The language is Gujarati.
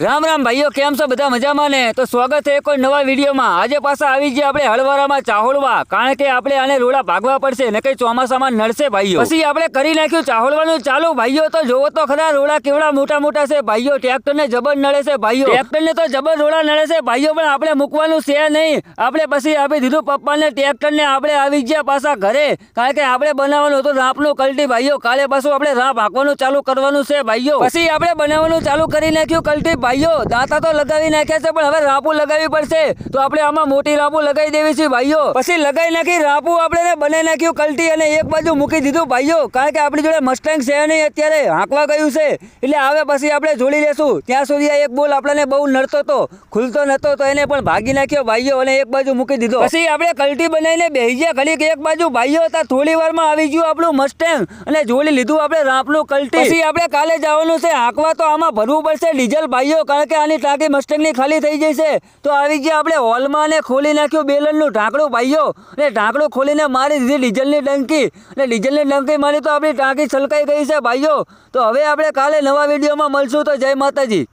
રામ રામ ભાઈઓ, કેમ છો? બધા મજામાં ને? તો સ્વાગત છે કોઈ નવા વિડીયોમાં। આજે પાછા આવી ગયા આપણે હળવરામાં ચાહોળવા, કારણ કે આપણે આને રોડા ભાગવા પડશે ને કઈ ચોમાસામાં નડશે ભાઈઓ। પછી આપણે કરી નાખ્યું ચાહોળવાનું ચાલુ ભાઈઓ। તો જોવો તો ખરા રોડા કેવડા મોટા મોટા છે ભાઈઓ। ટ્રેક્ટરને જબર નડે છે ભાઈઓ, ટ્રેક્ટરને તો જબર રોડા નડે છે ભાઈઓ, પણ આપણે મૂકવાનું છે નહીં। આપણે પછી આપી દીધું પપ્પાને ટ્રેક્ટરને, આપણે આવી ગયા પાછા ઘરે, કારણ કે આપણે બનાવવાનું હતું રાપનું કલટી ભાઈઓ। કાલે પાછું આપણે રાપ હાંકવાનું ચાલુ કરવાનું છે ભાઈઓ। પછી આપણે બનાવવાનું ચાલુ કરી નાખ્યું કલટી ભાઈઓ। દાંતા તો લગાવી નાખ્યા છે, પણ હવે રાપુ લગાવવી પડશે। તો આપણે આમાં મોટી રાપુ લગાવી દેવી છે ભાઈઓ। પછી લગાવી નાખી રાપુ, આપણે બનાવી નાખ્યું કલટી અને એક બાજુ મૂકી દીધું ભાઈઓ, કારણ કે આપણી જોડે મસ્ટેંગ છે નહીં, અત્યારે હાંકવા ગયું છે, એટલે આવે પછી આપણે જોડી લેશું। ત્યાં સુધી આ એક બોલ આપણને બહુ નડતો હતો, ખુલતો નતો, તો એને પણ ભાગી નાખ્યો ભાઈઓ અને એક બાજુ મૂકી દીધો। પછી આપણે કલટી બનાવીને બેસી ગયા ઘડીક એક બાજુ ભાઈઓ। હતા થોડી વારમાં આવી ગયું આપણું મસ્ટેંગ અને જોડી લીધું આપણે રાપનું કલટી। પછી આપણે કાલે જવાનું છે હાંકવા, તો આમાં ભરવું પડશે ડીઝલ ભાઈઓ, કારણ કે આની ટાંકી મસ્ટેંગની ખાલી થઈ જશે। તો આવી ગયા આપણે હોલમાં અને ખોલી નાખ્યું બેલનનું ઢાંકણું ભાઈઓ, અને ઢાંકણું ખોલીને મારી દીધી ડીઝલની ડંકી, અને ડીઝલની ડંકી મારી તો આપણી ટાંકી છલકાઈ ગઈ છે ભાઈઓ। તો હવે આપણે કાલે નવા વિડીયોમાં મળશું। તો જય માતાજી।